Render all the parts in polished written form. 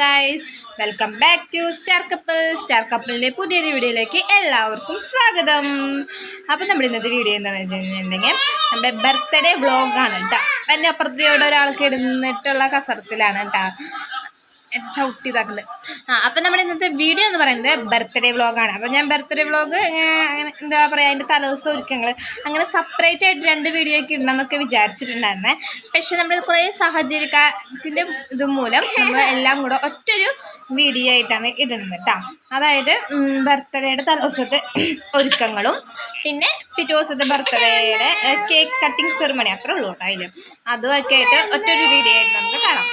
guys, welcome back to Star Couple. Star Coupleന്റെ പുതിയൊരു വീഡിയോയിലേക്ക് എല്ലാവർക്കും സ്വാഗതം. അപ്പോൾ നമ്മുടെ ഇന്നത്തെ വീഡിയോ എന്താണെന്ന് വെച്ചിട്ടുണ്ടെങ്കിൽ നമ്മുടെ ബർത്ത്ഡേ വ്ളോഗാണ് കേട്ടോ. എൻ്റെ അപ്പുറത്തോടെ ഒരാൾക്ക് ഇടുന്നിട്ടുള്ള കസരത്തിലാണ് കേട്ടോ ചവിട്ടി ഇതാക്കുന്നത്. അപ്പം നമ്മുടെ ഇന്നത്തെ വീഡിയോ എന്ന് പറയുന്നത് ബർത്ത്ഡേ വ്ളോഗാണ്. അപ്പം ഞാൻ ബർത്ത്ഡേ വ്ളോഗ് അങ്ങനെ എന്താ പറയുക, അതിൻ്റെ തലേദിവസത്തെ ഒരുക്കങ്ങൾ അങ്ങനെ സെപ്പറേറ്റ് ആയിട്ട് 2 വീഡിയോ ഒക്കെ ഇടണമെന്നൊക്കെ വിചാരിച്ചിട്ടുണ്ടായിരുന്നേ. പക്ഷെ നമ്മൾ കുറേ സാഹചര്യത്തിൻ്റെ ഇത് മൂലം നമ്മൾ എല്ലാം കൂടെ ഒറ്റൊരു വീഡിയോ ആയിട്ടാണ് ഇടുന്നത് കേട്ടോ. അതായത് ബർത്ത്ഡേയുടെ തലേദിവസത്തെ ഒരുക്കങ്ങളും പിന്നെ പിറ്റേ ദിവസത്തെ ബർത്ത്ഡേയുടെ കേക്ക് കട്ടിങ് സെറിമണി അത്രേ ഉള്ളൂ കേട്ടോ. അതിൽ അതുമൊക്കെ ആയിട്ട് ഒറ്റൊരു വീഡിയോ ആയിട്ട് നമുക്ക് കാണാം.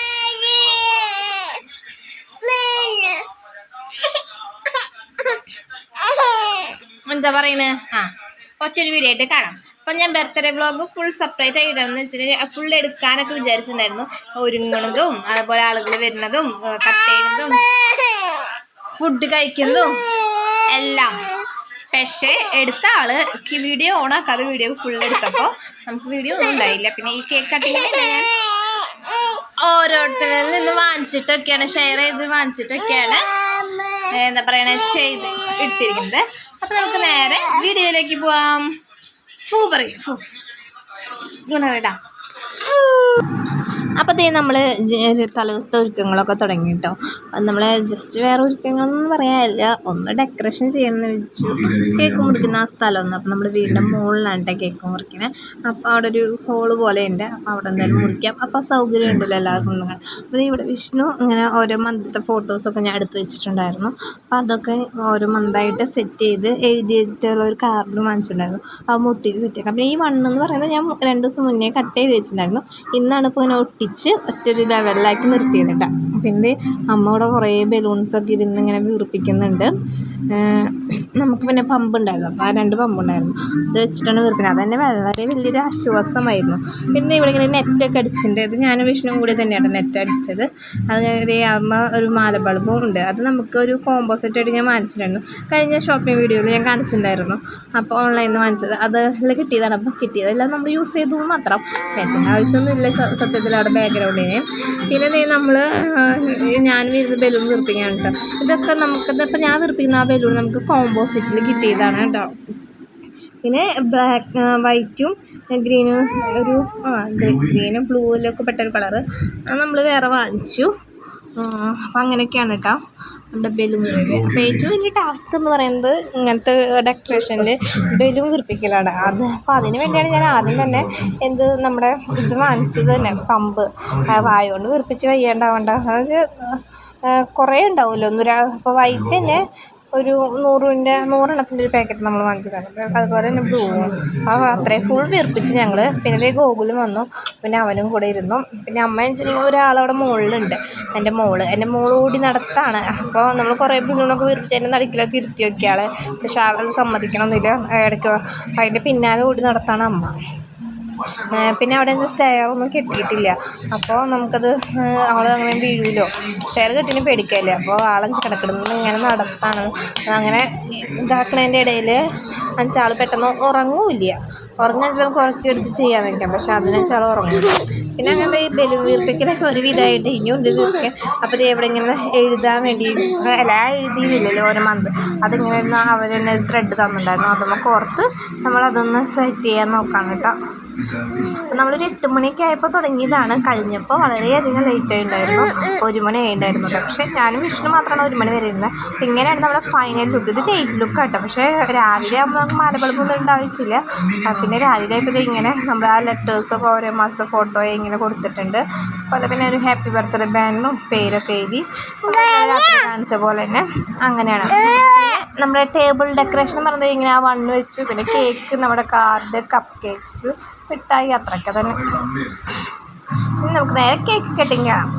എന്താ പറയുന്നത്, ഒറ്റൊരു വീഡിയോ ആയിട്ട് കാണാം. അപ്പം ഞാൻ ബർത്ത്ഡേ വ്ളോഗ് ഫുൾ സെപ്പറേറ്റ് ആയിട്ട് ഇടാമെന്ന് വെച്ചിട്ടുണ്ടെങ്കിൽ ഫുൾ എടുക്കാനൊക്കെ വിചാരിച്ചിട്ടുണ്ടായിരുന്നു. ഒരുങ്ങണതും അതുപോലെ ആളുകൾ വരുന്നതും കട്ട് ചെയ്യുന്നതും ഫുഡ് കഴിക്കുന്നതും എല്ലാം. പക്ഷേ എടുത്ത ആള് വീഡിയോ ഓണാക്കാതെ വീഡിയോ ഫുൾ എടുത്തപ്പോൾ നമുക്ക് വീഡിയോ ഒന്നും ഉണ്ടായില്ല. പിന്നെ ഈ കേക്ക് കട്ടിങ്ങിന് ഞാൻ ഓരോരുത്തരിൽ നിന്ന് വാങ്ങിച്ചിട്ടൊക്കെയാണ്, ഷെയർ ചെയ്ത് വാങ്ങിച്ചിട്ടൊക്കെയാണ് എന്താ പറയണ ചെയ്ത് ഇട്ടിരിക്കുന്നത്. അപ്പം നമുക്ക് നേരെ വീഡിയോയിലേക്ക് പോവാം. ഇടാം. അപ്പോൾ അതേ നമ്മൾ തലേദിവസത്തെ ഒരുക്കങ്ങളൊക്കെ തുടങ്ങി കേട്ടോ. നമ്മൾ ജസ്റ്റ് വേറെ ഒരുക്കങ്ങളൊന്നും പറയാനില്ല, ഒന്ന് ഡെക്കറേഷൻ ചെയ്യാമെന്ന് വെച്ചു. കേക്ക് മുറിക്കുന്ന ആ സ്ഥലമൊന്നും, അപ്പോൾ നമ്മൾ വീടിൻ്റെ മുകളിലാണ് കേട്ടോ കേക്ക് മുറിക്കുന്നത്. അപ്പോൾ അവിടെ ഒരു ഹോള് പോലെ ഉണ്ട്, അപ്പോൾ അവിടെ എന്തായാലും മുറിക്കാം. അപ്പോൾ സൗകര്യം ഉണ്ടല്ലോ എല്ലാവർക്കും. അപ്പോൾ ഇവിടെ വിഷ്ണു ഇങ്ങനെ ഓരോ മന്തിലത്തെ ഫോട്ടോസൊക്കെ ഞാൻ എടുത്ത് വെച്ചിട്ടുണ്ടായിരുന്നു. അപ്പോൾ അതൊക്കെ ഓരോ മന്തായിട്ട് സെറ്റ് ചെയ്ത് എഴുതിയിട്ടുള്ള ഒരു കാർഡ് വാങ്ങിച്ചിട്ടുണ്ടായിരുന്നു. ആ മുട്ടിയിൽ സെറ്റ് ആക്കാം. അപ്പോൾ ഈ മണ്ണെന്ന് പറയുന്നത് ഞാൻ 2 ദിവസം മുന്നേ കട്ട് ചെയ്ത് വെച്ചിട്ടുണ്ടായിരുന്നു. ഇന്നാണ് ഇപ്പോൾ ഇങ്ങനെ ഒട്ടിച്ച് ഒറ്റൊരു ലെവലിലാക്കി നിർത്തിയത് കേട്ടോ. പിന്നെ അമ്മ ഇവിടെ കുറേ ബലൂൺസൊക്കെ ഇരുന്ന് ഇങ്ങനെ വീർപ്പിക്കുന്നുണ്ട്. നമുക്ക് പിന്നെ പമ്പുണ്ടായിരുന്നു, അപ്പോൾ ആ 2 പമ്പുണ്ടായിരുന്നു, അത് വെച്ചിട്ടാണ് വീർപ്പിക്കുന്നത്. അത് തന്നെ വളരെ വലിയൊരു ആശ്വാസമായിരുന്നു. പിന്നെ ഇവിടെ ഇങ്ങനെ നെറ്റൊക്കെ അടിച്ചിട്ടുണ്ട്. ഇത് ഞാനും വിഷ്ണുവും കൂടി തന്നെയാണ് നെറ്റ് അടിച്ചത്. അത് അമ്മ ഒരു മാല ബൾബും ഉണ്ട്, അത് നമുക്ക് ഒരു കോമ്പോസിറ്റായിട്ട് ഞാൻ വാങ്ങിച്ചിട്ടുണ്ടായിരുന്നു. കഴിഞ്ഞ ഷോപ്പിംഗ് വീഡിയോയിൽ ഞാൻ കാണിച്ചിട്ടുണ്ടായിരുന്നു. അപ്പോൾ ഓൺലൈനിൽ നിന്ന് വാങ്ങിച്ചത് അതെല്ലാം കിട്ടിയതാണ്. അപ്പോൾ കിട്ടിയതെല്ലാം നമ്മൾ യൂസ് ചെയ്തു മാത്രം, നെറ്റിൻ്റെ ആവശ്യമൊന്നുമില്ല സത്യത്തിൽ അവിടെ ബാക്ക്ഗ്രൗണ്ടിന്. പിന്നെ നമ്മൾ ഞാനും ഇരുന്ന് ബലൂൺ വീർപ്പിക്കുകയാണ് കേട്ടോ. ഇതൊക്കെ നമുക്കിതിപ്പോൾ ഞാൻ വീർപ്പിക്കുന്ന ആ ബലൂൺ നമുക്ക് കോമ്പോസിറ്റിൽ കിട്ടിയതാണ് കേട്ടോ. പിന്നെ വൈറ്റും ഗ്രീനും ഒരു ഗ്രീനും ബ്ലൂവിലൊക്കെ പെട്ടൊരു കളറ് നമ്മൾ വേറെ വാങ്ങിച്ചു. അപ്പം അങ്ങനെയൊക്കെയാണ് കേട്ടോ നമ്മുടെ ബലൂൺ വീർപ്പിക്കുക. അപ്പോൾ ഏറ്റവും വലിയ ടാസ്ക് എന്ന് പറയുന്നത് ഇങ്ങനത്തെ ഡെക്കറേഷനിൽ ബലൂൺ വീർപ്പിക്കലാണ്. അപ്പോൾ അതിന് വേണ്ടിയാണ് ഞാൻ ആദ്യം തന്നെ നമ്മുടെ ഇത് വാങ്ങിച്ചത് തന്നെ, പമ്പ്. വായുകൊണ്ട് വീർപ്പിച്ച് വയ്യാണ്ടാവണ്ട, അതായത് കുറേ ഉണ്ടാവുമല്ലോ. അപ്പോൾ വൈറ്റ് തന്നെ ഒരു 100 ഒരു പാക്കറ്റ് നമ്മൾ വാങ്ങിച്ചിട്ടുണ്ട്. അതുപോലെ തന്നെ ബ്ലൂവും. അപ്പോൾ അത്രയും ഫുൾ വീർപ്പിച്ച് ഞങ്ങൾ. പിന്നെ ഗോകുലും വന്നു, പിന്നെ അവനും കൂടെ ഇരുന്നു. പിന്നെ അമ്മ വെച്ചിട്ടുണ്ടെങ്കിൽ ഒരാളവിടെ മുകളിലുണ്ട്, എൻ്റെ മോള് ഓടി നടത്താണ്. അപ്പോൾ നമ്മൾ കുറേ ബലൂണൊക്കെ വീർപ്പിച്ച് അതിൻ്റെ നടുക്കിലൊക്കെ ഇരുത്തി വയ്ക്കുകയാണ്. പക്ഷെ ആളത് സമ്മതിക്കണമെന്നില്ല, ഇടയ്ക്ക് അതിൻ്റെ പിന്നാലെ ഓടി നടത്താണ് അമ്മ. പിന്നെ അവിടെ സ്റ്റെയറൊന്നും കെട്ടിയിട്ടില്ല, അപ്പോൾ നമുക്കത് അവൾ അങ്ങനെ വീഴുമല്ലോ. സ്റ്റെയർ കെട്ടിന് പേടിക്കാല്ലേ, അപ്പോൾ ആളഞ്ച് കിടക്കുന്നത് ഇങ്ങനെ നടത്താണ്. അങ്ങനെ ഇതാക്കണതിൻ്റെ ഇടയിൽ 5 ആൾ പെട്ടെന്ന് ഉറങ്ങൂല്ല. ഉറങ്ങാൻ കുറച്ച് എടുത്ത് ചെയ്യാൻ നിൽക്കാം, പക്ഷെ അതിനെച്ചാൾ ഉറങ്ങില്ല. പിന്നെ അങ്ങനത്തെ ഈ ബലൂൺ വീർപ്പിക്കലൊക്കെ ഒരു വിധമായിട്ട് ഇനിയുണ്ട് വീർപ്പിക്കാൻ. അപ്പോൾ ഇത് എവിടെ ഇങ്ങനെ എഴുതാൻ വേണ്ടി എല്ലാം എഴുതിയില്ലല്ലോ ഓരോ മന്ത്, അതിങ്ങനെ അവർ തന്നെ ത്രെഡ് തന്നിട്ടുണ്ടായിരുന്നു. അതൊന്ന് കോർത്ത് നമ്മളതൊന്ന് സെറ്റ് ചെയ്യാൻ നോക്കാം കേട്ടോ. അപ്പോൾ നമ്മളൊരു 8 മണിയൊക്കെ ആയപ്പോൾ തുടങ്ങിയതാണ്. കഴിഞ്ഞപ്പോൾ വളരെയധികം ലേറ്റ് ആയിട്ടുണ്ടായിരുന്നു, 1 മണി ആയിട്ടുണ്ടായിരുന്നു. പക്ഷേ ഞാനും വിഷ്ണു മാത്രമാണ് 1 മണി വരെ ഇരുന്നത്. അപ്പോൾ ഇങ്ങനെയാണ് നമ്മുടെ ഫൈനൽ ലുക്ക്. ഇത് ഡേറ്റ് ലുക്ക് കേട്ടോ. പക്ഷേ രാവിലെ ആകുമ്പോൾ നമുക്ക് മാലബൾബൊന്നും ഉണ്ടാവശ്യമില്ല. പിന്നെ രാവിലെ ആയപ്പോൾ ഇങ്ങനെ നമ്മൾ ആ ലെറ്റേഴ്സൊക്കെ ഓരോ മാസത്തെ ഫോട്ടോ ഇങ്ങനെ കൊടുത്തിട്ടുണ്ട്. അതുപോലെ പിന്നെ ഒരു ഹാപ്പി ബർത്ത്ഡേ ബാനും പേരൊക്കെ എഴുതി രാത്രി കാണിച്ച പോലെ തന്നെ അങ്ങനെയാണ്. നമ്മുടെ ടേബിൾ ഡെക്കറേഷൻ പറഞ്ഞത് ഇങ്ങനെ ആ 1 വെച്ചു. പിന്നെ കേക്ക്, നമ്മുടെ കാർഡ്, കപ്പ് കേക്ക്സ്, മിഠായി, അത്രയൊക്കെ തന്നെ. ഇനി നമുക്ക് നേരെ കേക്ക് കട്ടിങ് കാണാം.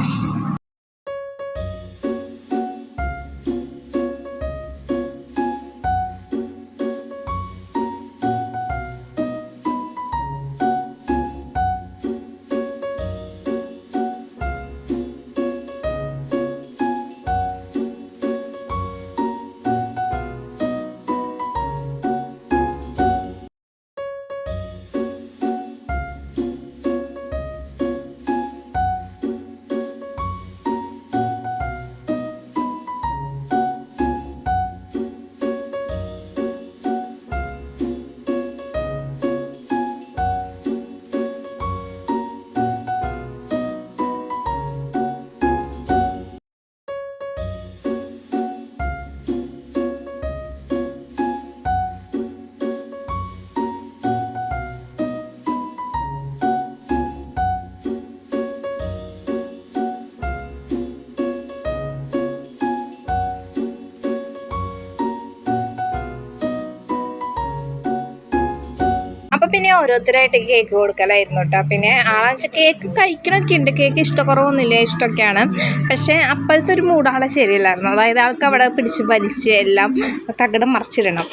പിന്നെ ഓരോരുത്തരായിട്ട് കേക്ക് കൊടുക്കലായിരുന്നു കേട്ടോ. പിന്നെ ആളാണെന്ന് കേക്ക് കഴിക്കണമൊക്കെ ഉണ്ട്, കേക്ക് ഇഷ്ടക്കുറവൊന്നുമില്ല, ഇഷ്ടമൊക്കെയാണ്. പക്ഷേ അപ്പോഴത്തെ ഒരു മൂടാളെ ശരിയല്ലായിരുന്നു. അതായത് ആൾക്ക് അവിടെ പിടിച്ച് വലിച്ച് എല്ലാം തകിടം മറിച്ചിടണം.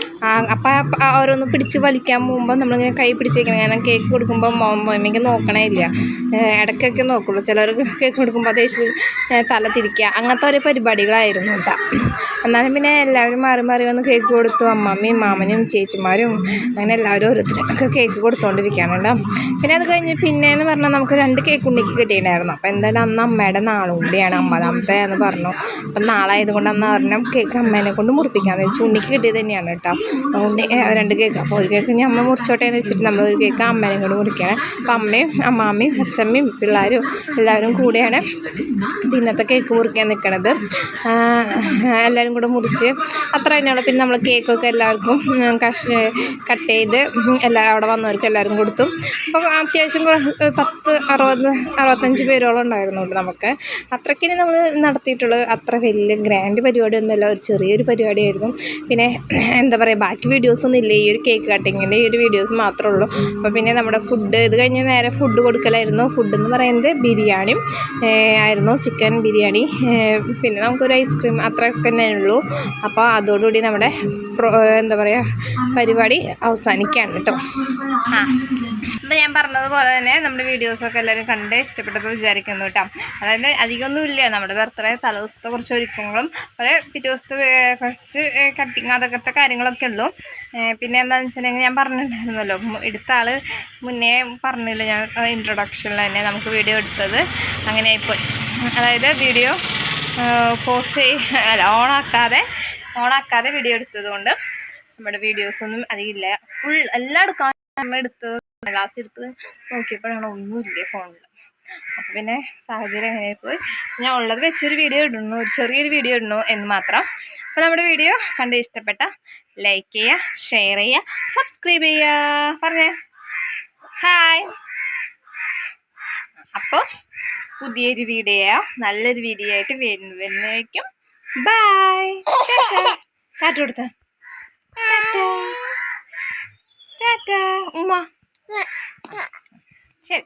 അപ്പം ഓരോന്ന് പിടിച്ച് വലിക്കാൻ പോകുമ്പോൾ നമ്മളിങ്ങനെ കൈ പിടിച്ചേക്കണം. ഞാൻ കേക്ക് കൊടുക്കുമ്പോൾ മമ്മിക്ക് നോക്കണേ ഇല്ല, ഇടയ്ക്കൊക്കെ നോക്കുള്ളൂ. ചിലർക്ക് കേക്ക് കൊടുക്കുമ്പോൾ ദേശം തല തിരിക്കുക, അങ്ങനത്തെ ഓരോ പരിപാടികളായിരുന്നു കേട്ടോ. എന്നാലും പിന്നെ എല്ലാവരും മാറി മാറി വന്ന് കേക്ക് കൊടുത്തു. അമ്മമ്മയും മാമനും ചേച്ചിമാരും അങ്ങനെ എല്ലാവരും ഓരോരുത്തരൊക്കെ കേക്ക് കൊടുത്തുകൊണ്ടിരിക്കുകയാണ് കേട്ടോ. പിന്നെ അത് കഴിഞ്ഞ് പിന്നെയെന്ന് പറഞ്ഞാൽ നമുക്ക് 2 കേക്ക് ഉണ്ണിക്ക് കിട്ടിയിട്ടുണ്ടായിരുന്നു. അപ്പോൾ എന്തായാലും അന്ന് അമ്മയുടെ നാളും കൂടിയാണ്, 50ാമത്തെ എന്ന് പറഞ്ഞു. അപ്പം നാളായതുകൊണ്ട് അന്ന് പറഞ്ഞു കേക്ക് അമ്മേനെ കൊണ്ട് മുറിപ്പിക്കാമെന്ന് വെച്ചാൽ ഉണ്ണിക്ക് കിട്ടിയത് തന്നെയാണ് കേട്ടോ. ഉണ്ണി 2 കേക്ക്, അപ്പോൾ ഒരു കേക്ക് ഞാൻ അമ്മ മുറിച്ചോട്ടെ എന്ന് വെച്ചിട്ട് നമ്മൾ ഒരു കേക്ക് അമ്മേനെ കൊണ്ട് മുറിക്കണം. അപ്പം അമ്മയും അമ്മാമ്മയും അച്ഛമ്മയും പിള്ളേരും എല്ലാവരും കൂടെയാണ് പിന്നത്തെ കേക്ക് മുറിക്കാൻ നിൽക്കണത്. എല്ലാവരും കൂടെ മുറിച്ച് അത്ര തന്നെയുള്ളൂ. പിന്നെ നമ്മൾ കേക്കൊക്കെ എല്ലാവർക്കും കട്ട് ചെയ്ത് അവിടെ വന്നവർക്ക് എല്ലാവരും കൊടുത്തു. അപ്പോൾ അത്യാവശ്യം 65 പേരോളം ഉണ്ടായിരുന്നുള്ളൂ നമുക്ക്. അത്രയ്ക്കിനി നമ്മൾ നടത്തിയിട്ടുള്ളത്. അത്ര വലിയ ഗ്രാൻഡ് പരിപാടിയൊന്നുമല്ല, ഒരു ചെറിയൊരു പരിപാടിയായിരുന്നു. പിന്നെ എന്താ പറയുക, ബാക്കി വീഡിയോസൊന്നും ഇല്ല, ഈ ഒരു കേക്ക് കട്ടിങ്ങിൻ്റെ ഈ ഒരു വീഡിയോസ് മാത്രമേ ഉള്ളൂ. അപ്പോൾ പിന്നെ നമ്മുടെ ഫുഡ് ഇത് കഴിഞ്ഞ് നേരെ ഫുഡ് കൊടുക്കലായിരുന്നു. ഫുഡ് എന്ന് പറയുന്നത് ബിരിയാണിയും ആയിരുന്നു, ചിക്കൻ ബിരിയാണി, പിന്നെ നമുക്കൊരു ഐസ്ക്രീം, അത്രയൊക്കെ തന്നെ ഉള്ളൂ. അപ്പോൾ അതോടുകൂടി നമ്മുടെ എന്താ പറയുക പരിപാടി അവസാനിക്കുകയാണ് കേട്ടോ. അപ്പോൾ ഞാൻ പറഞ്ഞതുപോലെ തന്നെ നമ്മുടെ വീഡിയോസൊക്കെ എല്ലാവരും കണ്ട് ഇഷ്ടപ്പെട്ടത് വിചാരിക്കുന്നു കേട്ടോ. അതായത് അധികമൊന്നുമില്ല, നമ്മുടെ ബർത്ത്ഡേ തലേദിവസത്തെ കുറച്ച് ഒരുക്കങ്ങളും അത് പിറ്റേ ദിവസത്തെ കുറച്ച് കട്ടിങ് അതൊക്കെ കാര്യങ്ങളൊക്കെ ഉള്ളൂ. പിന്നെ എന്താണെന്ന് വെച്ചിട്ടുണ്ടെങ്കിൽ ഞാൻ പറഞ്ഞിട്ടുണ്ടായിരുന്നല്ലോ, എടുത്ത ആൾ മുന്നേ പറഞ്ഞില്ല, ഞാൻ ഇൻട്രൊഡക്ഷനിൽ തന്നെ നമുക്ക് വീഡിയോ എടുത്തത് അങ്ങനെ ആയിപ്പോയി. അതായത് വീഡിയോ ഓണാക്കാതെ വീഡിയോ എടുത്തത് കൊണ്ട് നമ്മുടെ വീഡിയോസൊന്നും അധികമില്ല. ഫുൾ എല്ലാം എടുത്തത് ലാസ്റ്റ് എടുത്ത് നോക്കിയപ്പോഴാണ് ഒന്നുമില്ല ഫോണിൽ. അപ്പോൾ പിന്നെ സാഹചര്യം എങ്ങനെ പോയി, ഞാൻ ഉള്ളത് വെച്ചൊരു വീഡിയോ ഇടുന്നു, ഒരു ചെറിയൊരു വീഡിയോ ഇടുന്നു എന്ന് മാത്രം. അപ്പോൾ നമ്മുടെ വീഡിയോ കണ്ട് ഇഷ്ടപ്പെട്ട ലൈക്ക് ചെയ്യുക, ഷെയർ ചെയ്യുക, സബ്സ്ക്രൈബ് ചെയ്യുക, പറഞ്ഞേ ഹായ്. അപ്പോൾ പുതിയൊരു വീഡിയോ, നല്ലൊരു വീഡിയോ ആയിട്ട് വരുന്നതായിരിക്കും. ബൈ. കാറ്റ് കൊടുത്ത ടാറ്റാ ഉമ്മ. ശരി.